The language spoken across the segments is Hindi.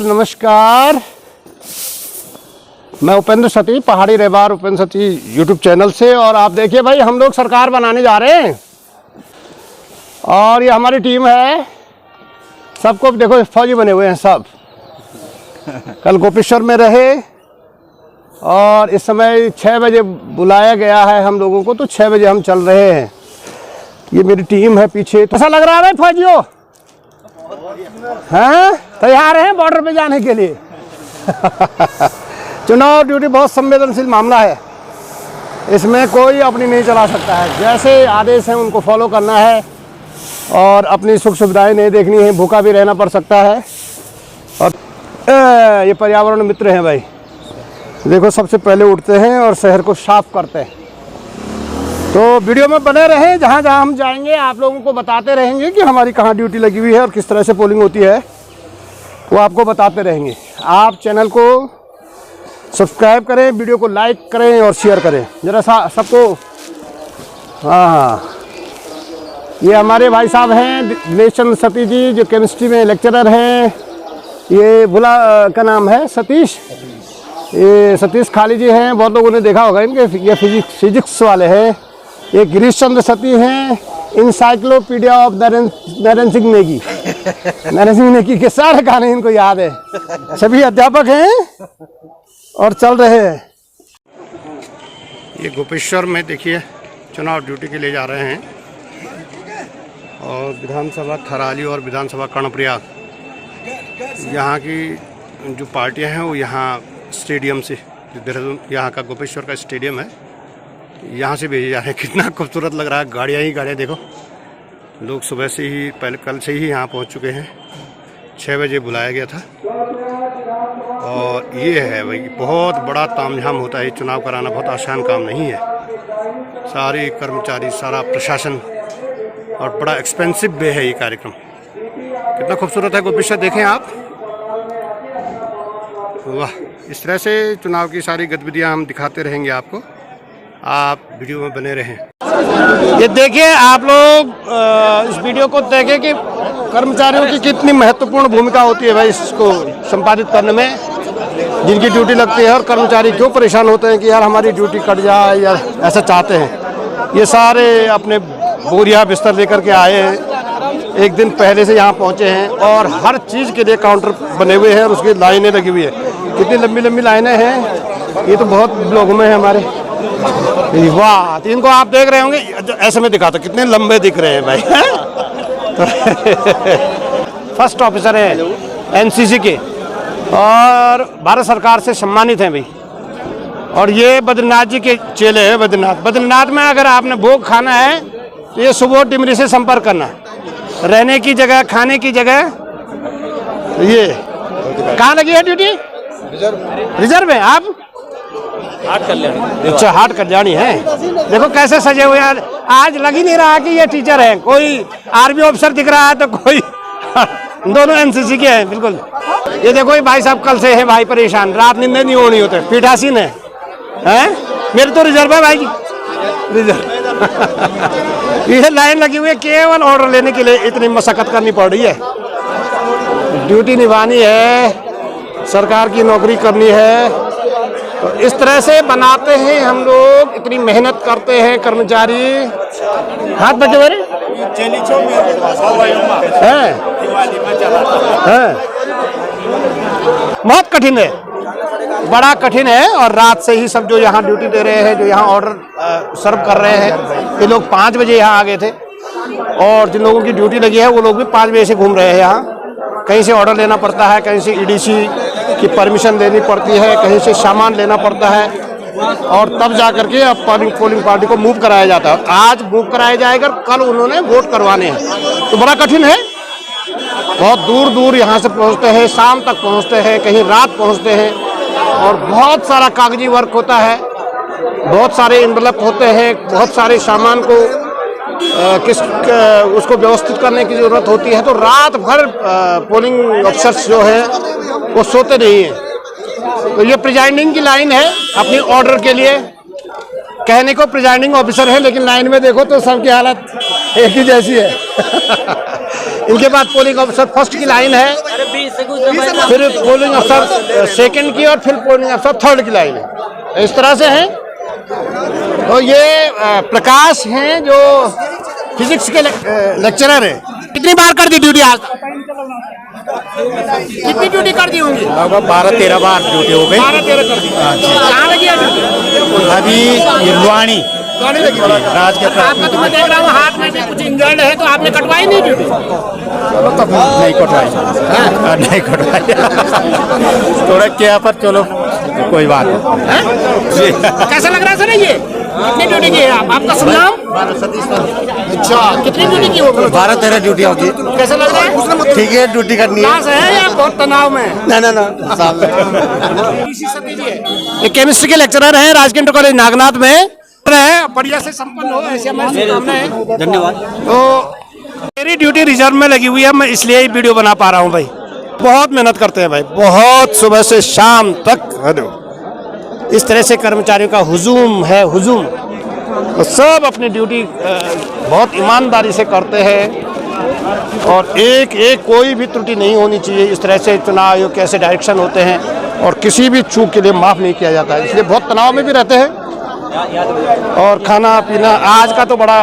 नमस्कार। मैं उपेंद्र सती, पहाड़ी रहबार उपेंद्र सती यूट्यूब चैनल से। और आप देखिए भाई, हम लोग सरकार बनाने जा रहे हैं और ये हमारी टीम है। सबको देखो फौजी बने हुए हैं सब। कल गोपेश्वर में रहे और इस समय 6 बजे बुलाया गया है हम लोगों को, तो 6 बजे हम चल रहे हैं। ये मेरी टीम है पीछे। तो ऐसा लग रहा है फौजियों हैं तैयार हैं बॉर्डर पे जाने के लिए। चुनाव ड्यूटी बहुत संवेदनशील मामला है, इसमें कोई अपनी नहीं चला सकता है। जैसे आदेश हैं उनको फॉलो करना है और अपनी सुख सुविधाएं नहीं देखनी है। भूखा भी रहना पड़ सकता है। और ये पर्यावरण मित्र हैं भाई। देखो सबसे पहले उठते हैं और शहर को साफ करते हैं। तो वीडियो में बने रहें, जहाँ जहाँ हम जाएंगे आप लोगों को बताते रहेंगे कि हमारी कहाँ ड्यूटी लगी हुई है और किस तरह से पोलिंग होती है, वो आपको बताते रहेंगे। आप चैनल को सब्सक्राइब करें, वीडियो को लाइक करें और शेयर करें ज़रा सबको। हाँ, ये हमारे भाई साहब हैं दिनेश चंद्र सती जी, जो केमिस्ट्री में लेक्चरर हैं। ये भुला का नाम है सतीश, ये सतीश खाली जी हैं, बहुत लोगों ने देखा होगा इनके। ये फिजिक्स वाले हैं। ये गिरीश चंद्र सती हैं, इंसाइक्लोपीडिया ऑफ नरेंद्र सिंह नेगी। नरेंद्र सिंह नेगी के सारे गाने इनको याद है। सभी अध्यापक हैं और चल रहे हैं। ये गोपेश्वर में देखिए चुनाव ड्यूटी के लिए जा रहे हैं और विधानसभा थराली और विधानसभा कर्णप्रयाग, यहाँ की जो पार्टियां हैं वो यहाँ स्टेडियम से, देहरादून यहाँ का गोपेश्वर का स्टेडियम है, यहाँ से भेजे जा रहे हैं। कितना खूबसूरत लग रहा है। गाड़ियाँ ही गाड़ियाँ देखो। लोग सुबह से ही, पहले कल से ही यहाँ पहुँच चुके हैं। 6 बजे बुलाया गया था। और ये है भाई, बहुत बड़ा तामझाम होता है। चुनाव कराना बहुत आसान काम नहीं है। सारे कर्मचारी, सारा प्रशासन, और बड़ा एक्सपेंसिव भी है ये कार्यक्रम। कितना खूबसूरत है गोपेश्वर, देखें आप। वाह, इस तरह से चुनाव की सारी गतिविधियां हम दिखाते रहेंगे आपको। आप वीडियो में बने रहें। ये देखिए आप लोग इस वीडियो को देखें कि कर्मचारियों की कितनी महत्वपूर्ण भूमिका होती है भाई इसको संपादित करने में, जिनकी ड्यूटी लगती है। और कर्मचारी क्यों परेशान होते हैं कि यार हमारी ड्यूटी कट जाए या ऐसा चाहते हैं। ये सारे अपने बोरिया बिस्तर लेकर के आए हैं, एक दिन पहले से यहाँ पहुँचे हैं और हर चीज़ के लिए काउंटर बने हुए हैं और उसकी लाइनें लगी हुई है। कितनी लंबी लंबी लाइनें हैं। ये तो बहुत ब्लॉक में है हमारे। वाह, तो इनको आप देख रहे होंगे, ऐसे में दिखाता कितने लंबे दिख रहे हैं भाई। फर्स्ट ऑफिसर हैं एनसीसी के और भारत सरकार से सम्मानित हैं भाई। और ये बद्रीनाथ जी के चेले हैं। बद्रीनाथ में अगर आपने भोग खाना है तो ये सुबह टिमरी से संपर्क करना। रहने की जगह, खाने की जगह। ये कहाँ लगी है ड्यूटी? रिजर्व है। आप हाट कल्याणी। अच्छा, हाट कल्याणी है। देखो कैसे सजे हुए हैं। आज लग ही नहीं रहा कि ये टीचर है। कोई आर्मी ऑफिसर दिख रहा है तो कोई दोनों एनसीसी के हैं बिल्कुल। ये देखो ये भाई साहब कल से है भाई परेशान, रात नींद नहीं होनी होते, पीठासीन है। मेरे तो रिजर्व है भाई, रिजर्व। ये लाइन लगी हुई है केवल ऑर्डर लेने के लिए। इतनी मशक्कत करनी पड़ रही है। ड्यूटी निभानी है, सरकार की नौकरी करनी है। तो इस तरह से बनाते हैं हम लोग, इतनी मेहनत करते हैं कर्मचारी। हाथ बचे मेरे बहुत कठिन है, बड़ा कठिन है। और रात से ही सब जो यहाँ ड्यूटी दे रहे हैं, जो यहाँ ऑर्डर सर्व कर रहे हैं, ये लोग 5 बजे यहाँ आ गए थे। और जिन लोगों की ड्यूटी लगी है वो लोग भी 5 बजे से घूम रहे हैं यहाँ। कहीं से ऑर्डर लेना पड़ता है, कहीं से ईडीसी की परमिशन लेनी पड़ती है, कहीं से सामान लेना पड़ता है और तब जा करके अब पोलिंग पार्टी को मूव कराया जाता है। आज मूव कराया जाएगा, कल उन्होंने वोट करवाने हैं। तो बड़ा कठिन है। बहुत दूर दूर यहाँ से पहुँचते हैं, शाम तक पहुँचते हैं, कहीं रात पहुँचते हैं। और बहुत सारा कागजी वर्क होता है, बहुत सारे इन्वेलप होते हैं, बहुत सारे सामान को उसको व्यवस्थित करने की ज़रूरत होती है। तो रात भर पोलिंग ऑफिसर्स जो है वो सोते नहीं हैं। तो ये प्रिजाइडिंग की लाइन है अपनी ऑर्डर के लिए। कहने को प्रिजाइडिंग ऑफिसर है, लेकिन लाइन में देखो तो सबकी हालत एक ही जैसी है। इनके बाद पोलिंग ऑफिसर फर्स्ट की लाइन है, फिर पोलिंग अफसर सेकंड की और फिर पोलिंग अफसर थर्ड की लाइन है। इस तरह से है। तो ये प्रकाश हैं जो फिजिक्स के लेक्चरर हैं। कितनी बार कर दी ड्यूटी आज? कितनी ड्यूटी कर दी होंगी? लगभग 12-13 बार ड्यूटी हो गई। 12-13 कर दी। कहाँ लगी है ड्यूटी? अभी ये लुआनी लगी राज के आपका तो मैं देख रहा हूँ हाथ में भी कुछ इंजर्ड है, तो आपने कटवाई नहीं ड्यूटी? नहीं कटवाई, नहीं कटवाई थोड़ा क्या, पर चलो कोई बात नहीं। कैसा लग रहा है सर ये? कितनी ड्यूटी की है आप? आपका शुभ नाम? अच्छा, कितनी ड्यूटी की होगी? 12-13 ड्यूटी होगी। कैसा लग रहा है? ठीक है, ड्यूटी करनी है। क्लास है या बहुत तनाव में? ना ये केमिस्ट्री के लेक्चरर हैं राजकीय इंटर कॉलेज नागनाथ में। बढ़िया से संपन्न हो, ऐसी हमारी शुभकामनाएं हैं। धन्यवाद। तो मेरी ड्यूटी रिजर्व में लगी हुई है, मैं इसलिए ही वीडियो बना पा रहा हूँ भाई। बहुत मेहनत करते हैं भाई, बहुत सुबह से शाम तक। हेलो, इस तरह से कर्मचारियों का हुजूम है, हुजूम। तो सब अपनी ड्यूटी बहुत ईमानदारी से करते हैं और एक एक कोई भी त्रुटि नहीं होनी चाहिए। इस तरह से चुनाव आयोग के ऐसे डायरेक्शन होते हैं और किसी भी चूक के लिए माफ़ नहीं किया जाता है, इसलिए बहुत तनाव में भी रहते हैं। और खाना पीना आज का तो बड़ा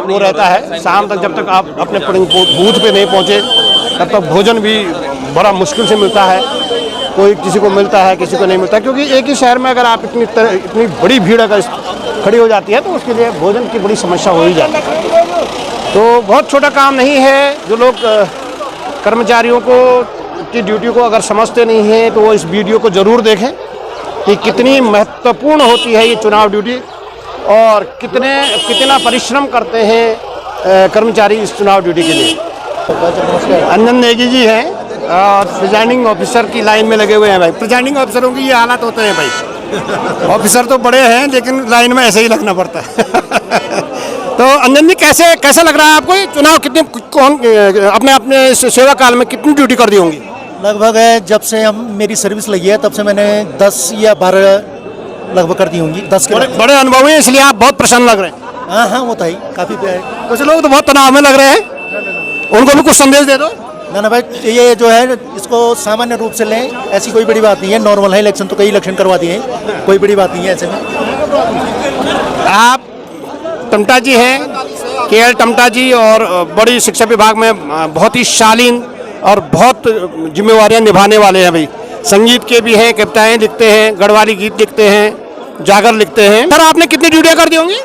वो रहता है, शाम तक जब तक आप अपने पोलिंग बूथ पे नहीं पहुंचे तब तक भोजन भी बड़ा मुश्किल से मिलता है। कोई किसी को मिलता है, किसी को नहीं मिलता, क्योंकि एक ही शहर में अगर आप इतनी बड़ी भीड़ अगर खड़ी हो जाती है तो उसके लिए भोजन की बड़ी समस्या हो ही जाती है। तो बहुत छोटा काम नहीं है। जो लोग कर्मचारियों की ड्यूटी को अगर समझते नहीं हैं तो वो इस वीडियो को ज़रूर देखें कि कितनी महत्वपूर्ण होती है ये चुनाव ड्यूटी और कितना परिश्रम करते हैं कर्मचारी इस चुनाव ड्यूटी के लिए। अंजन नेगी जी हैं और प्रिजाइडिंग ऑफिसर की लाइन में लगे हुए हैं भाई। प्रिजाइडिंग ऑफिसरों की ये हालत होते हैं भाई। ऑफिसर तो बड़े हैं लेकिन लाइन में ऐसे ही लगना पड़ता है। तो अंजन जी कैसा लग रहा है आपको ये चुनाव? अपने सेवा काल में कितनी ड्यूटी कर दी होंगी? लगभग जब से मेरी सर्विस लगी है तब से मैंने 10 या 12 लगभग कर दी होंगी। 10 के बड़े अनुभव हैं, इसलिए आप बहुत प्रसन्न लग रहे हैं। हाँ, वो तो ही काफ़ी प्यार। कुछ लोग तो बहुत तनाव में लग रहे हैं, उनको भी कुछ संदेश दे दो। ना भाई, ये जो है इसको सामान्य रूप से लें, ऐसी कोई बड़ी बात नहीं है। नॉर्मल है इलेक्शन, तो कई इलेक्शन करवा दिए हैं, कोई बड़ी बात नहीं है ऐसे में। आप टमटा जी हैं, KL टमटा जी, और बड़ी शिक्षा विभाग में बहुत ही शालीन और बहुत जिम्मेवारियां निभाने वाले हैं भाई। संगीत के भी हैं, कविताएं लिखते हैं, गढ़वाली गीत लिखते हैं, जागर लिखते हैं। सर आपने कितनी ड्यूटियां कर दी होंगी?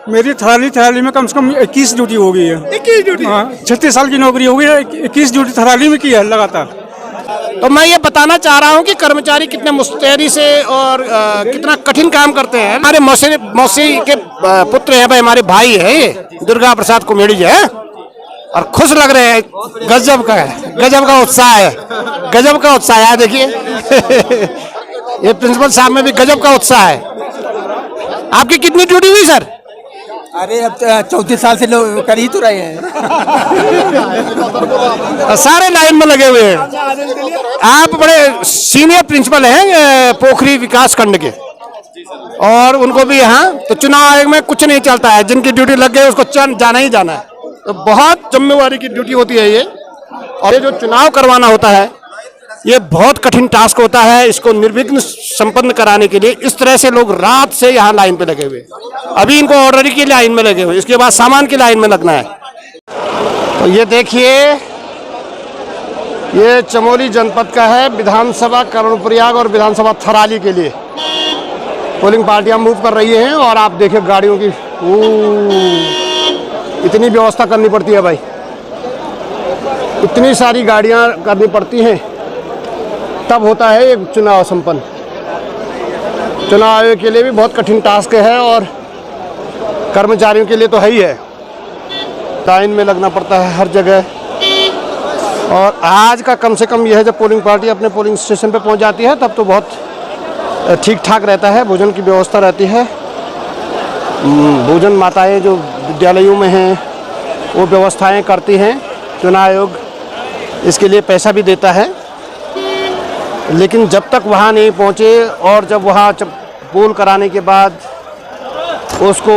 मेरी थराली में कम से कम 21 ड्यूटी हो गई है। 21 ड्यूटी? हाँ, 36 साल की नौकरी हो गई है, 21 ड्यूटी थराली में की है लगातार। तो मैं ये बताना चाह रहा हूँ कि कर्मचारी कितने मुस्तैदी से और कितना कठिन काम करते हैं। हमारे मौसी के पुत्र हैं भाई, हमारे भाई है ये दुर्गा प्रसाद कुमेड़ी जी है, और खुश लग रहे हैं। गजब का उत्साह है, गजब का उत्साह है। देखिए ये प्रिंसिपल साहब में भी गजब का उत्साह है। आपकी कितनी ड्यूटी हुई सर? अरे अब 34 साल से लोग कर ही तो रहे हैं। सारे लाइन में लगे हुए हैं। आप बड़े सीनियर प्रिंसिपल हैं पोखरी विकास खंड के, और उनको भी यहाँ तो चुनाव आयोग में कुछ नहीं चलता है, जिनकी ड्यूटी लग गई उसको जाना ही जाना है। तो बहुत जिम्मेवारी की ड्यूटी होती है ये, और ये जो चुनाव करवाना होता है ये बहुत कठिन टास्क होता है। इसको निर्विघ्न संपन्न कराने के लिए इस तरह से लोग रात से यहाँ लाइन पे लगे हुए। अभी इनको ऑर्डर की लाइन में लगे हुए, इसके बाद सामान की लाइन में लगना है। तो ये देखिए, ये चमोली जनपद का है, विधानसभा कर्णप्रयाग और विधानसभा थराली के लिए पोलिंग पार्टियां मूव कर रही हैं। और आप देखिए गाड़ियों की इतनी व्यवस्था करनी पड़ती है भाई, इतनी सारी गाड़ियां करनी पड़ती हैं, तब होता है ये चुनाव संपन्न। चुनाव आयोग के लिए भी बहुत कठिन टास्क है और कर्मचारियों के लिए तो है ही है। लाइन में लगना पड़ता है हर जगह। और आज का कम से कम यह है, जब पोलिंग पार्टी अपने पोलिंग स्टेशन पे पहुंच जाती है तब तो बहुत ठीक ठाक रहता है, भोजन की व्यवस्था रहती है। भोजन माताएं जो विद्यालयों में हैं वो व्यवस्थाएं करती हैं। चुनाव आयोग इसके लिए पैसा भी देता है, लेकिन जब तक वहाँ नहीं पहुँचे और जब वहाँ पोल कराने के बाद उसको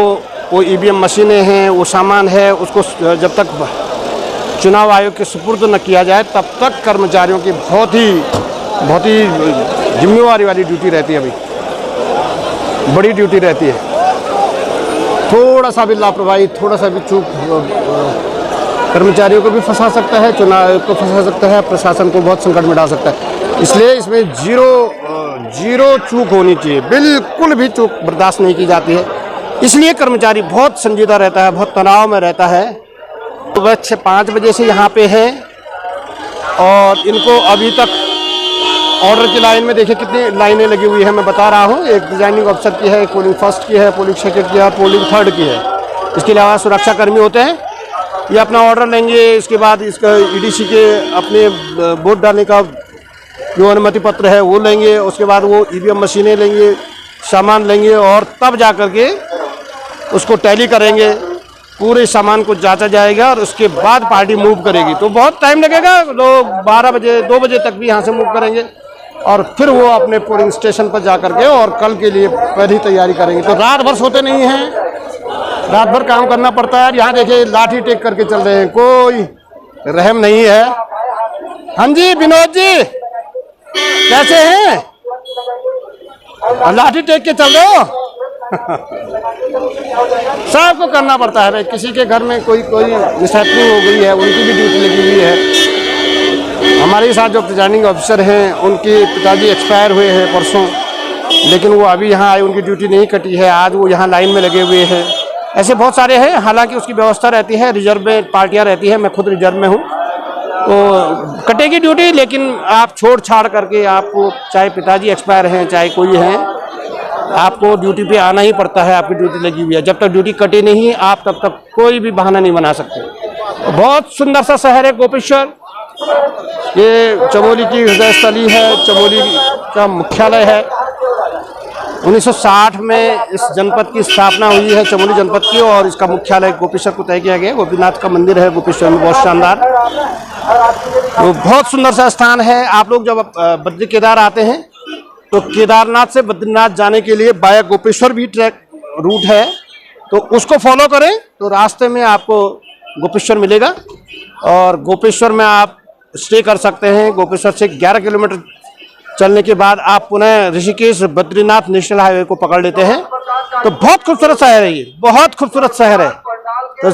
वो EVM मशीनें हैं, वो सामान है, उसको जब तक चुनाव आयोग के सुपुर्द न किया जाए तब तक कर्मचारियों की बहुत ही जिम्मेवारी वाली ड्यूटी रहती है भाई, बड़ी ड्यूटी रहती है। थोड़ा सा भी लापरवाही, थोड़ा सा भी चूक कर्मचारियों को भी फंसा सकता है, चुनाव आयोग को फंसा सकता है, प्रशासन को बहुत संकट में डाल सकता है। इसलिए इसमें जीरो चूक होनी चाहिए, बिल्कुल भी चूक बर्दाश्त नहीं की जाती है। इसलिए कर्मचारी बहुत संजीदा रहता है, बहुत तनाव में रहता है। सुबह 5 बजे से यहाँ पे हैं और इनको अभी तक ऑर्डर की लाइन में देखिए कितनी लाइनें लगी हुई है। मैं बता रहा हूँ, एक डिजाइनिंग ऑफिसर की है, एक पोलिंग फर्स्ट की है, पोलिंग सेकेंड की है, पोलिंग थर्ड की है। इसके अलावा सुरक्षा कर्मी होते हैं, ये अपना ऑर्डर लेंगे, इसके बाद इसका ईडीसी के अपने वोट डालने का जो अनुमति पत्र है वो लेंगे, उसके बाद वो ईवीएम मशीनें लेंगे, सामान लेंगे और तब जा कर के उसको टैली करेंगे, पूरे सामान को जांचा जाएगा और उसके बाद पार्टी मूव करेगी। तो बहुत टाइम लगेगा, लोग 12 बजे 2 बजे तक भी यहाँ से मूव करेंगे और फिर वो अपने पोलिंग स्टेशन पर जा कर के और कल के लिए पहली तैयारी करेंगे। तो रात भर सोते नहीं हैं, रात भर काम करना पड़ता है। यहाँ देखिए लाठी टेक करके चल रहे हैं, कोई रहम नहीं है। हाँ जी विनोद जी, कैसे हैं? लाठी टेक के चल रहे हो? सबको करना पड़ता है भाई। किसी के घर में कोई मिसहैपनिंग हो गई है, उनकी भी ड्यूटी लगी हुई है। हमारे साथ जो प्रिजाइडिंग ऑफिसर हैं, उनके पिताजी एक्सपायर हुए हैं परसों, लेकिन वो अभी यहाँ आए, उनकी ड्यूटी नहीं कटी है, आज वो यहाँ लाइन में लगे हुए हैं। ऐसे बहुत सारे हैं, हालांकि उसकी व्यवस्था रहती है, रिजर्व में पार्टियाँ रहती है, मैं खुद रिजर्व में हूँ, तो कटेगी ड्यूटी। लेकिन आप छोड़ छाड़ करके आपको, चाहे पिताजी एक्सपायर हैं चाहे कोई हैं, आपको ड्यूटी पे आना ही पड़ता है, आपकी ड्यूटी लगी हुई है। जब तक ड्यूटी कटी नहीं आप तब तक कोई भी बहाना नहीं बना सकते। बहुत सुंदर सा शहर है गोपेश्वर, ये चमोली की हृदय स्थली है, चमोली का मुख्यालय है। 1960 में इस जनपद की स्थापना हुई है, चमोली जनपद की, और इसका मुख्यालय गोपेश्वर को तय किया गया। गोपीनाथ का मंदिर है गोपेश्वर में, बहुत शानदार, तो बहुत सुंदर सा स्थान है। आप लोग जब बद्री केदार आते हैं तो केदारनाथ से बद्रीनाथ जाने के लिए बाया गोपेश्वर भी ट्रैक रूट है, तो उसको फॉलो करें तो रास्ते में आपको गोपेश्वर मिलेगा और गोपेश्वर में आप स्टे कर सकते हैं। गोपेश्वर से 11 किलोमीटर चलने के बाद आप पुनः ऋषिकेश बद्रीनाथ नेशनल हाईवे को पकड़ लेते हैं। तो बहुत खूबसूरत शहर है, ये बहुत खूबसूरत शहर है। तो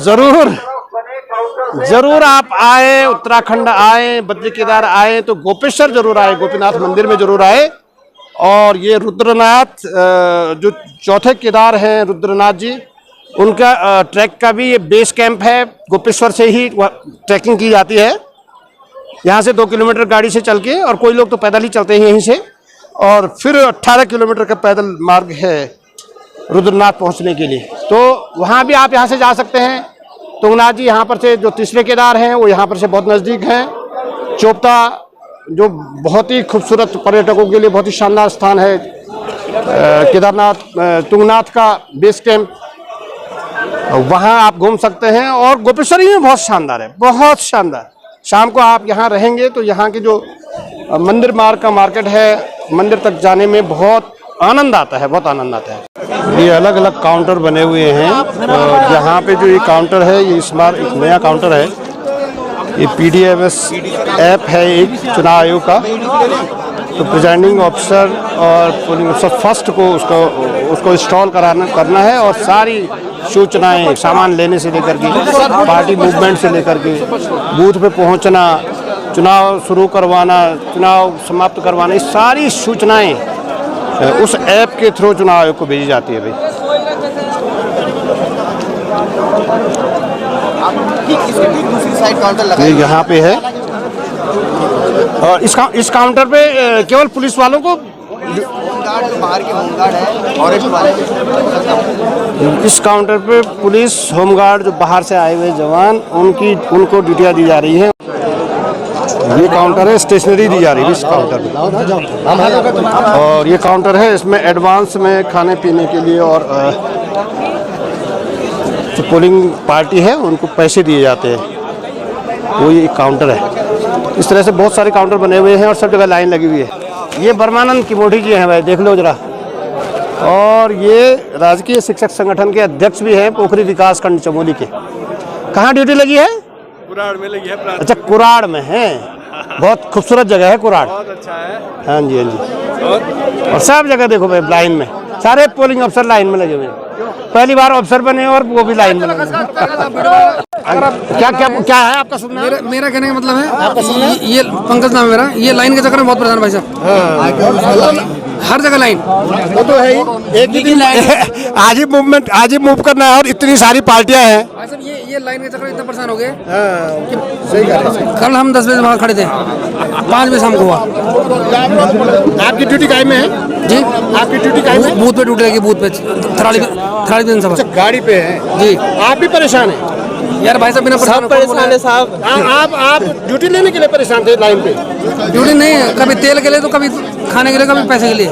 जरूर आप आए, उत्तराखंड आए, बद्री केदार आए तो गोपेश्वर जरूर आए, गोपीनाथ मंदिर में जरूर आए। और ये रुद्रनाथ जो चौथे केदार हैं रुद्रनाथ जी, उनका ट्रैक का भी ये बेस कैंप है। गोपेश्वर से ही ट्रैकिंग की जाती है, यहाँ से 2 किलोमीटर गाड़ी से चल के, और कोई लोग तो पैदल ही चलते हैं यहीं से, और फिर 18 किलोमीटर का पैदल मार्ग है रुद्रनाथ पहुँचने के लिए। तो वहाँ भी आप यहाँ से जा सकते हैं। तुंगनाथ जी यहाँ पर से जो तीसरे केदार हैं वो यहाँ पर से बहुत नज़दीक हैं। चोपता जो बहुत ही खूबसूरत, पर्यटकों के लिए बहुत ही शानदार स्थान है, केदारनाथ तुंगनाथ का बेस कैंप, वहाँ आप घूम सकते हैं। और गोपेश्वर ही में बहुत शानदार है, बहुत शानदार। शाम को आप यहाँ रहेंगे तो यहाँ की जो मंदिर मार्ग का मार्केट है, मंदिर तक जाने में बहुत आनंद आता है, बहुत आनंद आता है। ये अलग अलग काउंटर बने हुए हैं, और यहाँ पे जो ये काउंटर है, ये इस बार एक नया काउंटर है। ये PDMS ऐप है एक चुनाव आयोग का। तो प्रिजाइडिंग ऑफिसर और पोलिंग ऑफिसर फर्स्ट को उसको इंस्टॉल करना है, और सारी सूचनाएं, सामान लेने से लेकर के, पार्टी मूवमेंट से लेकर के, बूथ पे पहुंचना, चुनाव शुरू करवाना, चुनाव समाप्त करवाना, ये सारी सूचनाएं उस ऐप के थ्रू चुनाव आयोग को भेजी जाती है भाई। दूसरी साइड काउंटर लगा ये यहाँ पे है, और इस काउंटर पे केवल पुलिस वालों को, बाहर के होमगार्ड है, फॉरेस्ट वाले, इस काउंटर पे पुलिस, होमगार्ड जो बाहर से आए हुए जवान, उनको ड्यूटियाँ दी जा रही हैं। ये काउंटर है, स्टेशनरी दी जा रही है इस काउंटर में। और ये काउंटर है, इसमें एडवांस में खाने पीने के लिए और जो पोलिंग पार्टी है उनको पैसे दिए जाते हैं, वो ये काउंटर है। इस तरह से बहुत सारे काउंटर बने हुए हैं और सब जगह लाइन लगी हुई है। ये ब्रह्मानंद किमोठी जी हैं भाई, देख लो जरा। और ये राजकीय शिक्षक संगठन के अध्यक्ष भी हैं, पोखरी विकास खंड चमोली के। कहाँ ड्यूटी लगी है? कुराड़ में लगी है। अच्छा, कुराड़ में है। बहुत खूबसूरत जगह है कुराड़। बहुत अच्छा है। हाँ जी, हाँ जी। और सब जगह देखो भाई लाइन में, सारे पोलिंग अफसर लाइन में लगे हुए हैं। पहली बार अफसर बने और वो भी लाइन में लगे। क्या क्या क्या है आपका सुनना? मेरा कहने का मतलब है ये पंकज नाम है मेरा, ये लाइन के चक्कर में बहुत परेशान भाई साहब। हर जगह लाइन, वो तो है ही। एक ही दिन आज ही मूवमेंट, आज ही मूव करना है और इतनी सारी पार्टियां हैं भाई साहब। ये लाइन के चक्कर में इतना परेशान हो गए। सही कह रहे हैं। कल हम 10 बजे वहाँ खड़े थे, 5 बजे शाम को हुआ। आपकी ड्यूटी काहे में है जी? आपकी ड्यूटी काहे में? बूथ पे टूटेगी, बूथ पे थराली विधानसभा। गाड़ी पे है जी। आप भी परेशान हैं? यार भाई साहब बिना परेशान है साहब। आप ड्यूटी लेने के लिए परेशान थे लाइन पे? ड्यूटी नहीं है, कभी तेल के लिए तो कभी खाने के लिए, कभी पैसे के लिए।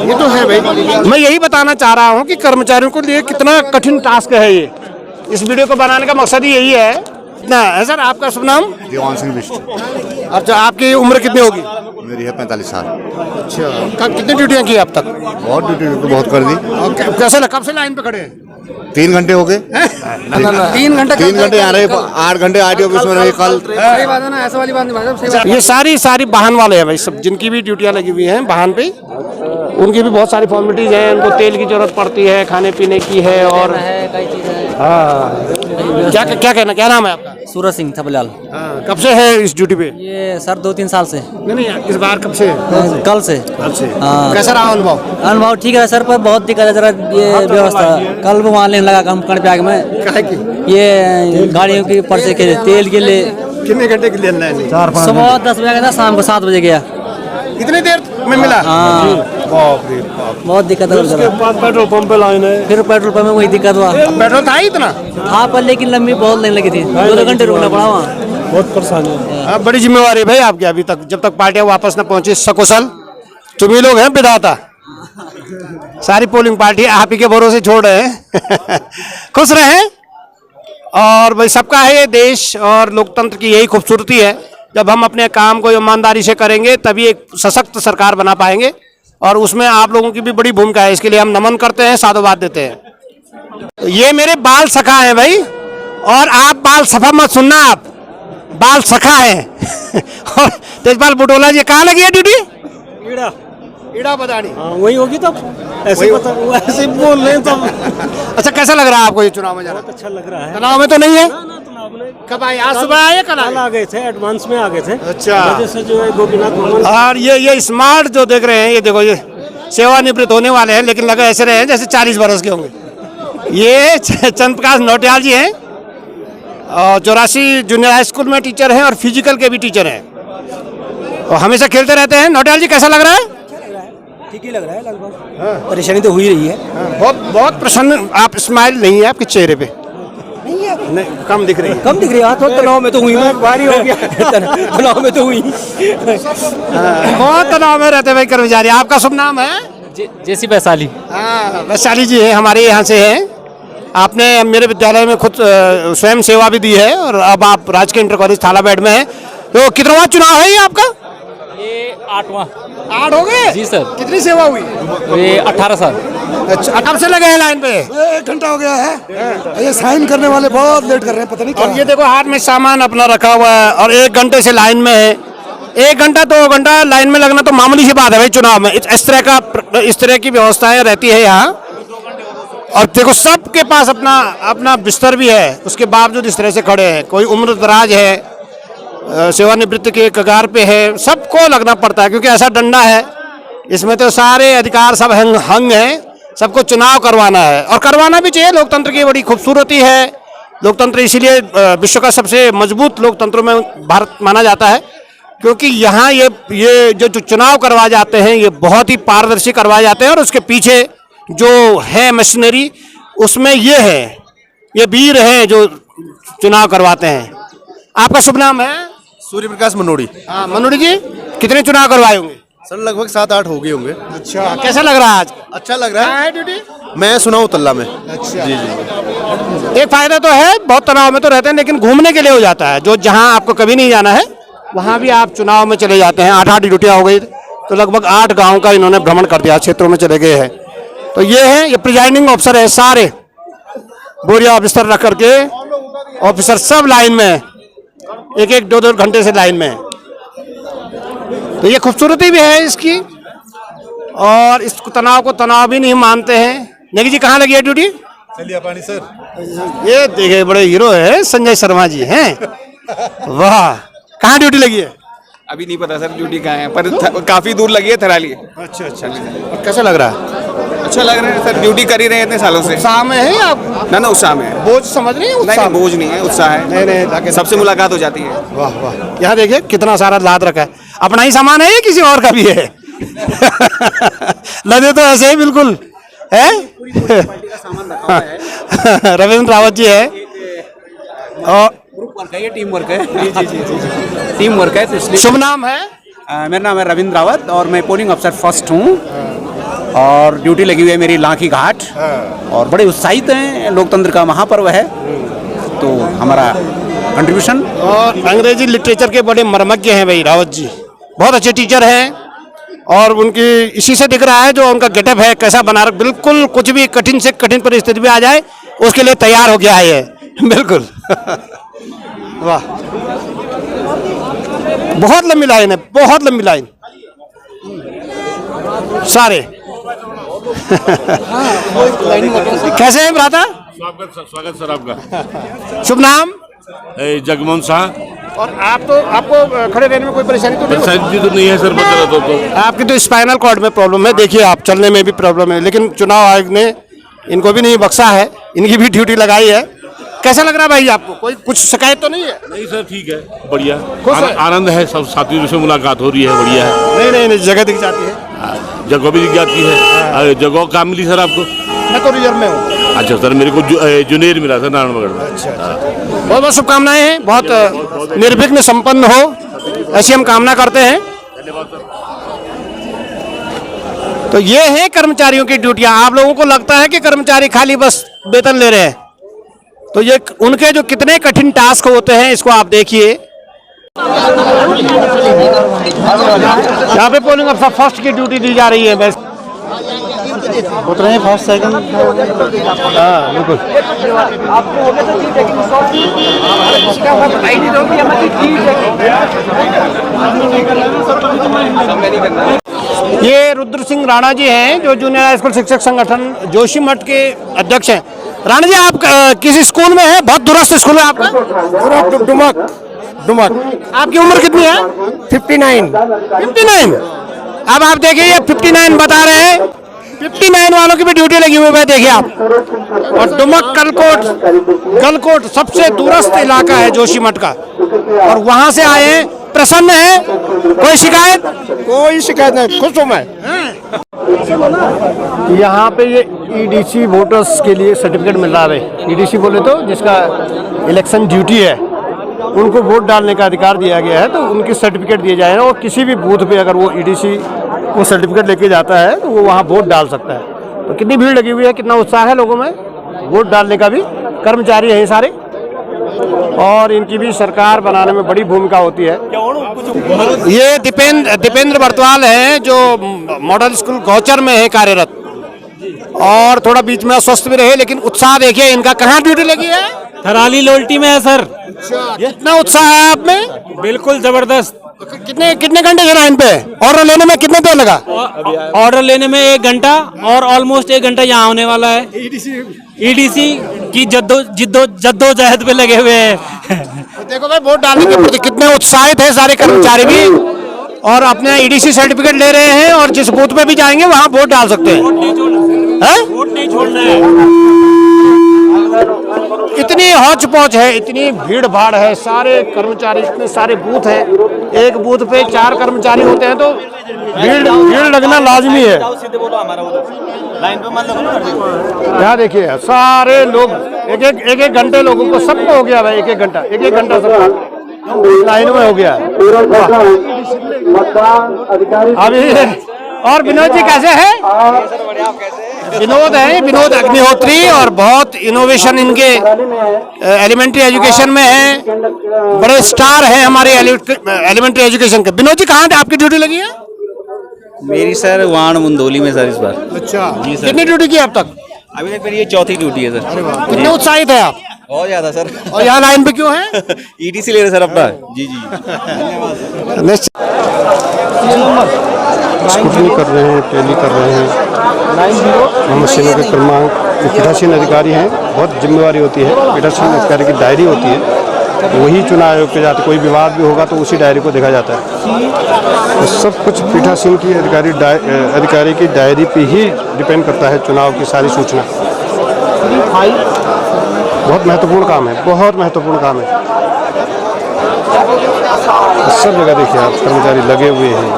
ये तो है भाई। मैं यही बताना चाह रहा हूँ कि कर्मचारियों को लिए कितना कठिन टास्क है ये। इस वीडियो को बनाने का मकसद ही यही है ना। है सर, आपका शुभ नाम? देवान सिंह बिष्ट। अच्छा, आपकी उम्र कितनी होगी? मेरी है 45 साल। अच्छा, कितनी ड्यूटियाँ की अब तक? बहुत ड्यूटी तो बहुत कर दी। कैसे कब से लाइन पे खड़े हैं? 3 घंटे हो गए। 3 घंटे 3 घंटे यहाँ रहे, 8 घंटे आरटीओ ऑफिस में रहे कल। सही बात है ना, ऐसा वाली बात नहीं भाई साहब, सही बात। ये सारी वाहन वाले हैं भाई सब, जिनकी भी ड्यूटियाँ लगी हुई हैं वाहन पे, उनकी भी बहुत सारी फॉर्मेलिटीज हैं। उनको तेल की जरूरत पड़ती है, खाने पीने की है और हाँ। क्या कहना, क्या नाम है आपका? सूरज सिंह थपलाल। कब से है इस ड्यूटी पे? ये सर 2-3 साल से। नहीं, इस बार कब से? कल से। हाँ। कैसा रहा अनुभव? अनुभव ठीक है सर, पर बहुत दिक्कत है जरा ये व्यवस्था। कल वो वहाँ लेने लगा काम कड़प्याग में। काहे की? ये गाड़ियों की पर्चे के लिए, तेल के लिए। कितने घंटे के लिए लाइन? सुबह 10 बजे गया था, शाम को 7 बजे गया। कितनी देर में मिला? हाँ, बाप रे बाप। बहुत दिक्कत है। उसके बाद पेट्रोल पंप पे लाइन है। फिर पेट्रोल पंप में वही दिक्कत हुआ। पेट्रोल था ही इतना? हाँ, पर लेकिन लंबी बहुत लाइन लगी थी, 2 घंटे रुकना पड़ा वहाँ। बहुत परेशानी है। बड़ी जिम्मेवारी है भाई आपकी अभी तक, जब तक पार्टियां वापस न पहुंची सकुशल। तुम ही लोग हैं विधाता, सारी पोलिंग पार्टी आप ही के भरोसे छोड़ रहे हैं। खुश रहें। और भाई सबका है ये देश, और लोकतंत्र की यही खूबसूरती है। जब हम अपने काम को ईमानदारी से करेंगे तभी एक सशक्त सरकार बना पाएंगे, और उसमें आप लोगों की भी बड़ी भूमिका है। इसके लिए हम नमन करते हैं, साधुवाद देते हैं। ये मेरे बाल सखा हैं भाई, और आप बाल सफा मत सुनना, आप बाल सखा है। और तेजपाल बुटोला जी कहाँ लगी है ड्यूटी? ईड़ा बदानी। वही होगी तब ऐसे ऐसे बोल रहे हैं तब। अच्छा, कैसा लग रहा है आपको ये चुनाव में जाना? बहुत अच्छा लग रहा है। तनाव में तो नहीं है? कब आए? आज सुबह आए, कल आ गए थे, एडवांस में आ गए थे। अच्छा। वजह से जो है गोपीनाथ भवन। और ये स्मार्ट जो देख रहे हैं, ये देखो, ये सेवानिवृत्त होने वाले हैं, लेकिन लगे ऐसे रहे हैं जैसे 40 बरस के होंगे। ये चंद्र प्रकाश नौटियाल जी हैं, और 84 जूनियर हाई स्कूल में टीचर हैं और फिजिकल के भी टीचर हैं, और हमेशा खेलते रहते हैं। नौटियाल जी कैसा लग रहा है? ठीक ही लग रहा है लगभग। परेशानी तो हुई रही है। बहुत प्रसन्न। आप, स्माइल नहीं है आपके चेहरे पे? नहीं, कम दिख रही है। कम दिख रही है। थोड़ा तनाव में तो हुई मैं, भारी हो गया। तनाव में तो हुई। बहुत तनाव में रहते भाई कर्मचारी। आपका शुभ नाम है? जेसी वैशाली। हाँ, वैशाली जी है, हमारे यहाँ से हैं। आपने मेरे विद्यालय में खुद स्वयं सेवा भी दी है, और अब आप राजकीय इंटर कॉलेज थालाबेड़ में हैं। तो कितनावां चुनाव है ये आपका? ये 8वां। 8 हो गए? जी सर। कितनी सेवा हुई? ये 18 साल। अच्छा, कब से लगे हैं लाइन पे? 1 घंटा हो गया है। ये साइन करने वाले बहुत लेट कर रहे हैं, पता नहीं क्या। और ये देखो हाथ में सामान अपना रखा हुआ है, और 1 घंटे से लाइन में है। 1 घंटा 2 घंटा लाइन में लगना तो मामूली सी बात है भाई चुनाव में। इस तरह की व्यवस्थाएं रहती है यहाँ। और देखो सबके पास अपना बिस्तर भी है, उसके बावजूद इस तरह से खड़े हैं। कोई उम्र दराज है, सेवानिवृत्ति के कगार पे है, सबको लगना पड़ता है, क्योंकि ऐसा डंडा है इसमें तो सारे अधिकार सब हंग हैं। सबको चुनाव करवाना है, और करवाना भी चाहिए। लोकतंत्र की बड़ी खूबसूरती है। लोकतंत्र इसीलिए विश्व का सबसे मजबूत लोकतंत्रों में भारत माना जाता है, क्योंकि यहाँ ये जो चुनाव करवाए जाते हैं ये बहुत ही पारदर्शी करवाए जाते हैं, और उसके पीछे जो है मशीनरी उसमें ये वीर हैं जो चुनाव करवाते हैं। आपका शुभ नाम है? सूर्य प्रकाश मनोड़ी। हाँ, मनोड़ी जी, कितने चुनाव करवाए होंगे? सर लगभग 7-8 हो गए होंगे। अच्छा, कैसा लग रहा है आज? अच्छा लग रहा है। ड्यूटी? मैं सुनाऊं तल्ला में। अच्छा। जी जी। एक फायदा तो है, बहुत तनाव में तो रहते हैं, लेकिन घूमने के लिए हो जाता है। जो जहां आपको कभी नहीं जाना है वहां भी आप चुनाव में चले जाते हैं। 8-8 ड्यूटियां हो गई, तो लगभग 8 गाँव का इन्होंने भ्रमण कर दिया, क्षेत्रों में चले गए हैं। तो ये है, ये प्रिजाइडिंग ऑफिसर है, सारे बोरिया बिस्तर रख करके ऑफिसर सब लाइन में एक एक दो दो घंटे से लाइन में है। तो ये खूबसूरती भी है इसकी, और इस तनाव को तनाव भी नहीं मानते हैं। नेगी जी कहाँ लगी है ड्यूटी? चलिए पानी सर। ये देखे बड़े हीरो है संजय शर्मा जी हैं। वाह, कहाँ ड्यूटी लगी है? अभी नहीं पता सर ड्यूटी कहाँ है, पर काफी दूर लगी है थराली। अच्छा अच्छा, और कैसा लग रहा है? अच्छा लग रहा है सर, ड्यूटी कर ही रहे हैं इतने सालों से। उत्साह में है आप? ना उत्साह में है। बोझ समझ रही है? नहीं उत्साह नहीं, बोझ नहीं है, उत्साह है। नहीं, सबसे मुलाकात हो जाती है। वाह वाह, यहाँ देखिए कितना सारा लाद रखा है। अपना ही सामान है या किसी और का भी है? लदे तो ऐसे ही बिल्कुल है। रविंद्र रावत जी है, और ग्रुप वर्क है, ये टीम वर्क है। जी टीम वर्क है, तो इसलिए। शुभ नाम है? मेरा नाम है रविंद्र रावत और मैं पोलिंग अफसर फर्स्ट हूँ, और ड्यूटी लगी हुई है मेरी लाखी घाट, और बड़े उत्साहित हैं। लोकतंत्र का महापर्व है, तो हमारा कंट्रीब्यूशन। और अंग्रेजी लिटरेचर के बड़े मर्मज्ञ हैं भाई रावत जी, बहुत अच्छे टीचर हैं, और उनकी इसी से दिख रहा है जो उनका गेटअप है कैसा बना रखा। बिल्कुल कुछ भी कठिन से कठिन परिस्थिति भी आ जाए उसके लिए तैयार हो गया है ये। बिल्कुल। वाह, बहुत लंबी लाइन है, बहुत लंबी लाइन सारे। कैसे हैं भ्राता? स्वागत सर आपका। शुभ नाम? जगमोहन शाह। और आप तो, आपको खड़े रहने में कोई परेशानी तो नहीं? परेशानी तो नहीं है सर, बता तो। आपकी तो स्पाइनल कॉर्ड में प्रॉब्लम है, देखिए आप चलने में भी प्रॉब्लम है, लेकिन चुनाव आयोग ने इनको भी नहीं बख्शा है, इनकी भी ड्यूटी लगाई है। कैसा लग रहा है भाई आपको? कोई कुछ शिकायत तो नहीं है? नहीं सर, ठीक है, बढ़िया, आनंद है, सब साथियों से मुलाकात हो रही है, बढ़िया है। नहीं, जगह दिख जाती है, जगह भी दिख जाती है। जगह कहाँ मिली सर आपको? मैं तो रिजर्व में हूँ। अच्छा सर, मेरे को जुनेर मिला सर नारायणगढ़ में। अच्छा, बहुत बहुत शुभकामनाएं हैं, बहुत निर्विघ्न संपन्न हो ऐसी हम कामना करते हैं। तो ये है कर्मचारियों की ड्यूटियां। आप लोगों को लगता है कि कर्मचारी खाली बस वेतन ले रहे हैं, तो ये उनके जो कितने कठिन टास्क होते हैं इसको आप देखिए। यहाँ पे पोलिंग अफसर फर्स्ट की ड्यूटी दी जा रही है। बस उतरे हैं फर्स्ट सेकंड। हाँ बिल्कुल। ये रुद्र सिंह राणा जी हैं जो जूनियर हाई स्कूल शिक्षक संगठन जोशीमठ के अध्यक्ष हैं। राणा जी, आप किसी स्कूल में हैं? बहुत दूरस्थ स्कूल है आपका? डुमक। आपकी उम्र कितनी है? 59। अब आप देखिए, ये 59 बता रहे हैं, 59 वालों की भी ड्यूटी लगी हुई है, देखिए आप। और डुमक कलकोट सबसे दूरस्थ इलाका है जोशीमठ का, और वहां से आए हैं। प्रसन्न है? कोई शिकायत? कोई शिकायत नहीं, खुश हूं मैं। यहाँ पे ये ईडीसी वोटर्स के लिए सर्टिफिकेट मिल रहा है। ईडीसी बोले तो जिसका इलेक्शन ड्यूटी है, उनको वोट डालने का अधिकार दिया गया है, तो उनकी सर्टिफिकेट दिए जाए, और किसी भी बूथ पे अगर वो ईडीसी वो सर्टिफिकेट लेके जाता है तो वो वहाँ वोट डाल सकता है। तो कितनी भीड़ लगी हुई है, कितना उत्साह है लोगों में वोट डालने का भी। कर्मचारी हैं सारे, और इनकी भी सरकार बनाने में बड़ी भूमिका होती है। ये दीपेंद्र बर्तवाल हैं जो मॉडल स्कूल गौचर में है कार्यरत, और थोड़ा बीच में अस्वस्थ भी रहे, लेकिन उत्साह देखिए इनका। कहाँ ड्यूटी लगी है? थराली लोल्टी में है सर। कितना उत्साह है आप में? बिल्कुल जबरदस्त। कितने घंटे से लाइन पे? ऑर्डर लेने में कितने देर लगा? ऑर्डर लेने में 1 घंटा, और ऑलमोस्ट 1 घंटा यहाँ होने वाला है। ईडीसी की जद्दोजहद पे लगे हुए हैं। देखो भाई, वोट डालने के प्रति कितने उत्साहित है सारे कर्मचारी भी, और अपने ईडीसी सर्टिफिकेट ले रहे हैं, और जिस बूथ पे भी जाएंगे वहाँ वोट डाल सकते हैं। वोट नहीं छोड़ना है। इतनी हौच पौच है, इतनी भीड़ भाड़ है, सारे कर्मचारी, इतने सारे बूथ हैं, एक बूथ पे 4 कर्मचारी होते हैं, तो भीड़ लगना लाजमी है। यहाँ देखिए सारे लोग, एक एक घंटे लोगों को, सबको हो गया भाई, एक एक घंटा सब लाइन में हो गया। अभी और विनोद जी कैसे हैं? विनोद है, विनोद अग्निहोत्री, और बहुत इनोवेशन इनके एलिमेंट्री एजुकेशन में है, बड़े स्टार हैं हमारे एलिमेंट्री एजुकेशन के। विनोद जी, कहाँ आपकी ड्यूटी लगी है? मेरी सर वाण मुंदोली में सर इस बार। अच्छा जी सर। कितनी ड्यूटी की अब तक? अभी तक मेरी ये 4थी ड्यूटी है सर। कितने उत्साहित है आप? बहुत ज्यादा सर। और यहाँ लाइन पे क्यों है? ईटीसी ले रहे सर अपना। जी जी। स्कूटनी कर रहे हैं, टैली कर रहे हैं, मशीनों के क्रमांक। पीठासीन अधिकारी हैं, बहुत जिम्मेवारी होती है। पीठासीन अधिकारी की डायरी होती है, वही चुनाव आयोग के जाते। कोई विवाद भी होगा तो उसी डायरी को देखा जाता है। तो सब कुछ पीठासीन की अधिकारी की डायरी पे ही डिपेंड करता है चुनाव की सारी सूचना। बहुत महत्वपूर्ण काम है, बहुत महत्वपूर्ण काम है। सब जगह देखिए आप कर्मचारी लगे हुए हैं।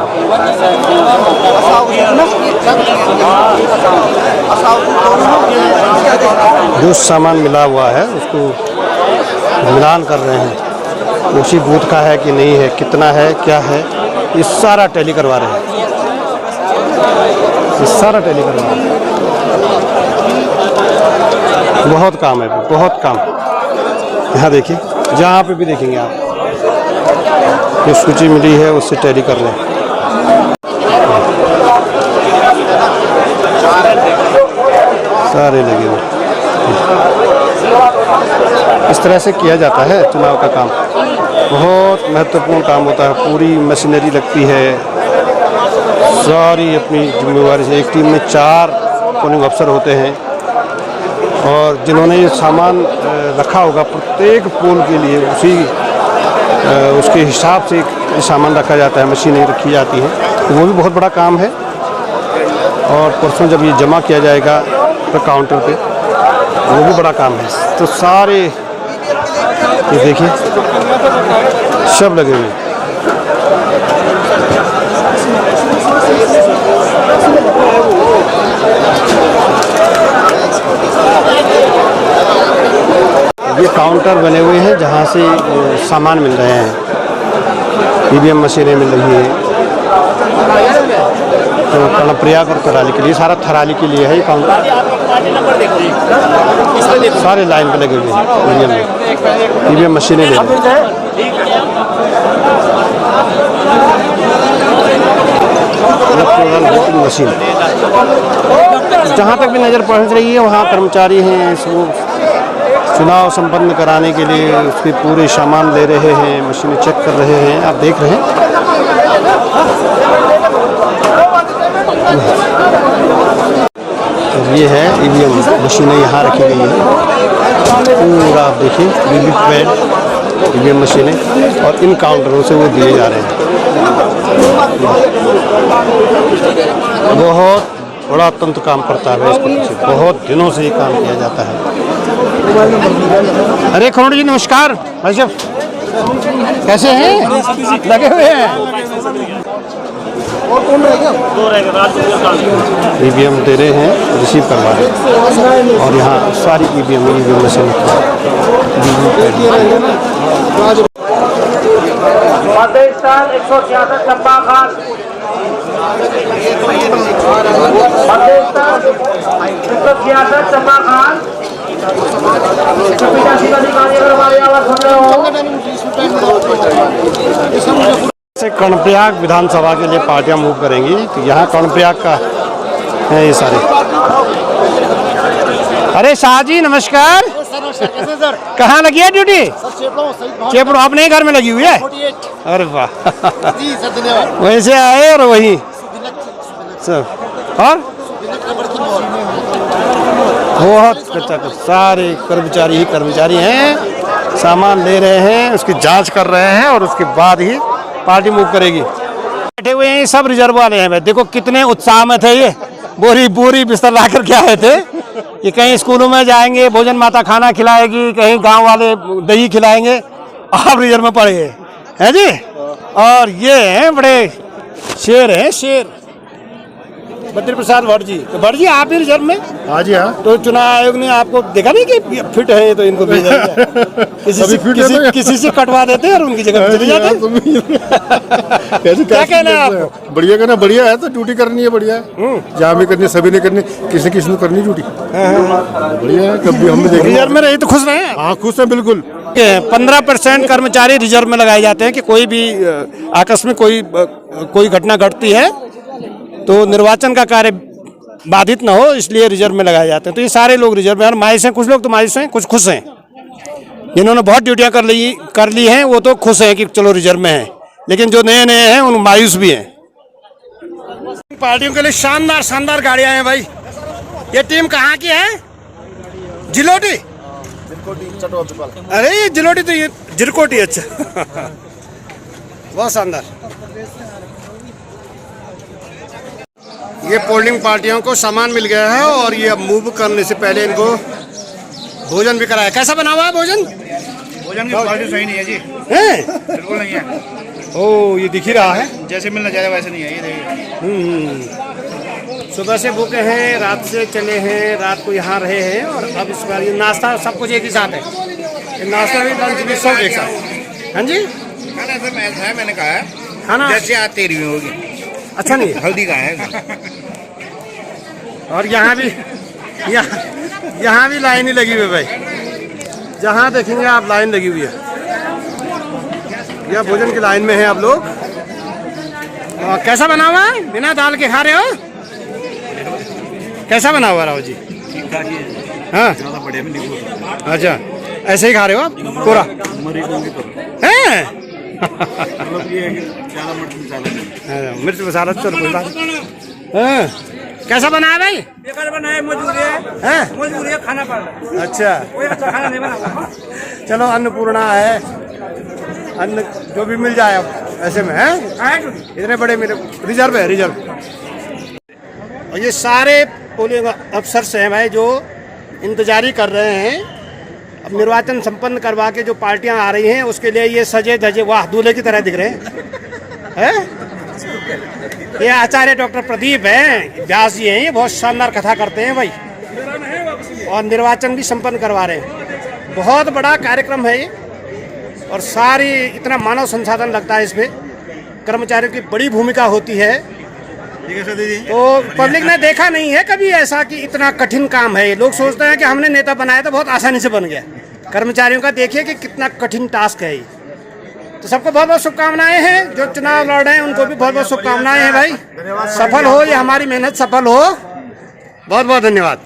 जो सामान मिला हुआ है उसको मिलान कर रहे हैं, उसी बूथ का है कि नहीं है, कितना है, क्या है, ये सारा टैली करवा रहे हैं। ये सारा टैली करवा रहे हैं। बहुत काम है, बहुत काम। यहाँ देखिए, जहाँ पे भी देखेंगे आप, ये सूची मिली है उससे टैली कर रहे हैं। सारे लगे हुए। इस तरह से किया जाता है चुनाव का काम। बहुत महत्वपूर्ण काम होता है, पूरी मशीनरी लगती है, सारी अपनी जिम्मेवारी से। एक टीम में 4 पोलिंग अफसर होते हैं और जिन्होंने ये सामान रखा होगा प्रत्येक पोल के लिए उसके हिसाब से एक सामान रखा जाता है, मशीनें रखी जाती हैं। तो वो भी बहुत बड़ा काम है। और परसों जब ये जमा किया जाएगा तो काउंटर पे, वो भी बड़ा काम है। तो सारे ये देखिए सब लगे हुए। ये काउंटर बने हुए हैं जहाँ से सामान मिल रहे हैं। ईवीएम मशीनें मिल रही है तो कर्णप्रयाग और थराली के लिए, सारा थराली के लिए है ये काउंटर। सारे लाइन पे लगे हुए हैं, ईवीएम मशीनें ले रहे हैं। वोटिंग मशीन जहाँ तक भी नज़र पहुँच रही है वहाँ कर्मचारी हैं, इसको चुनाव संपन्न कराने के लिए उसके पूरे सामान ले रहे हैं, मशीनें चेक कर रहे हैं। आप देख रहे हैं ये है ईवीएम मशीनें यहाँ रखी गई है पूरा। आप देखिए वीवीपैट ईवीएम मशीनें, और इन काउंटरों से वो दिए जा रहे हैं। बहुत बड़ा तंत्र काम करता है इसके पीछे, बहुत दिनों से ये काम किया जाता है। अरे खरोड़ जी नमस्कार। भाई साहब कैसे हैं? लगे हुए हैं। ईवीएम दे रहे हैं, रिसीव करवा रहे हैं। और यहाँ सारी ईवीएम मशीन पाकिस्तान 166 चंपा खान, पाकिस्तान 166 चंपा खान। से कर्णप्रयाग विधानसभा के लिए पार्टियां मूव करेंगी। तो यहाँ कर्णप्रयाग का है ये सारे। अरे शाह जी नमस्कार। कहाँ लगी है ड्यूटी? चेपड़ो अपने घर में लगी हुई है? अरे वाह, वहीं से आए और वहीं सब। और बहुत सारे कर्मचारी ही कर्मचारी हैं, सामान ले रहे हैं, उसकी जांच कर रहे हैं और उसके बाद ही पार्टी मूव करेगी। बैठे हुए हैं सब रिजर्व वाले हैं। देखो कितने उत्साह में थे, ये बोरी बोरी बिस्तर ला कर के आए थे। ये कहीं स्कूलों में जाएंगे, भोजन माता खाना खिलाएगी, कहीं गांव वाले दही खिलाएंगे, आप रिजर्व में पड़े हैं जी। और ये हैं बड़े शेर हैं, शेर बद्री प्रसाद भट्ट जी। तो भट्ट जी आप ही रिजर्व में? हाँ जी हाँ। तो चुनाव आयोग ने आपको देखा नहीं कि फिट है तो इनको भेजा किसी से कटवा देते हैं और उनकी जगह चले जाते हैं। क्या कहना है आपको? बढ़िया कहना, बढ़िया है तो ड्यूटी करनी है, बढ़िया है। जहाँ भी करनी, सभी ने करनी, किसी किसी ने करनी ड्यूटी। बढ़िया है, कभी हमने देखा। रिजर्व में रही तो खुश रहे? हाँ खुश है बिल्कुल। 15% कर्मचारी रिजर्व में लगाए जाते हैं कि कोई भी आकस्मिक कोई घटना घटती है तो निर्वाचन का कार्य बाधित न हो, इसलिए रिजर्व में लगाए जाते हैं। तो ये सारे लोग रिजर्व में, और मायूस हैं, कुछ लोग तो मायूस हैं, कुछ खुश हैं। जिन्होंने बहुत ड्यूटियां कर ली हैं वो तो खुश हैं कि चलो रिजर्व में हैं, लेकिन जो नए नए हैं उन मायूस भी हैं। पार्टियों के लिए शानदार शानदार गाड़ियां हैं भाई। ये टीम कहाँ की है? जिलोटी। अरे ये जिलोटी तो ये जिरकोटी। अच्छा बहुत शानदार। ये पोलिंग पार्टियों को सामान मिल गया है और ये अब मूव करने से पहले इनको भोजन भी कराया। कैसा बना हुआ है भोजन? भोजन की क्वालिटी सही नहीं है जी, हैं? बिल्कुल नहीं है। ओ ये दिख ही रहा है, जैसे मिलना चाहिए वैसे नहीं है ये देखिए। सुबह से भूखे हैं, रात से चले हैं, रात को यहाँ रहे हैं और अब इस बार ये नाश्ता सब कुछ एक ही साथ है। ये नाश्ता भी लंच भी सब एक साथ। हाँ जी खाना सर ऐसा है, मैंने कहा है खाना जैसे आज तेरी में होगी। अच्छा नहीं है। हल्दी का है। और यहाँ भी यहाँ भी लाइन ही लगी हुई है भाई। जहाँ देखेंगे आप लाइन लगी हुई है। यह भोजन की लाइन में है आप लोग। और कैसा बना हुआ है? बिना दाल के खा रहे हो? कैसा बना हुआ राव जी? हाँ अच्छा ऐसे ही खा रहे हो आप पूरा? हैं? मिर्च मसाला चलो कोई बात नहीं। कैसा बना है भाई? बेकार बना है, मजबूरी है, मजबूरी है, खाना पड़ रहा है। अच्छा कोई अच्छा खाना नहीं बना। चलो अन्नपूर्णा है, अन्न जो भी मिल जाए अब ऐसे में है। इतने बड़े मेरे रिजर्व है, रिजर्व। और ये सारे पोलिंग अफसर हैं भाई जो इंतजारी कर रहे हैं। अब निर्वाचन संपन्न करवा के जो पार्टियां आ रही हैं उसके लिए ये सजे धजे, वाह दूल्हे की तरह दिख रहे हैं। ये आचार्य डॉक्टर प्रदीप हैं, व्यास जी हैं, ये बहुत शानदार कथा करते हैं भाई और निर्वाचन भी संपन्न करवा रहे हैं। बहुत बड़ा कार्यक्रम है ये और सारी इतना मानव संसाधन लगता है इसमें, कर्मचारियों की बड़ी भूमिका होती है। तो पब्लिक ने देखा नहीं है कभी ऐसा कि इतना कठिन काम है। लोग सोचते हैं कि हमने नेता बनाया तो बहुत आसानी से बन गया। कर्मचारियों का देखिए कि कितना कठिन टास्क है ये। तो सबको बहुत बहुत शुभकामनाएं हैं। जो चुनाव लड़ रहे हैं उनको भी बहुत बहुत शुभकामनाएं हैं भाई। सफल हो, ये हमारी मेहनत सफल हो। बहुत बहुत धन्यवाद।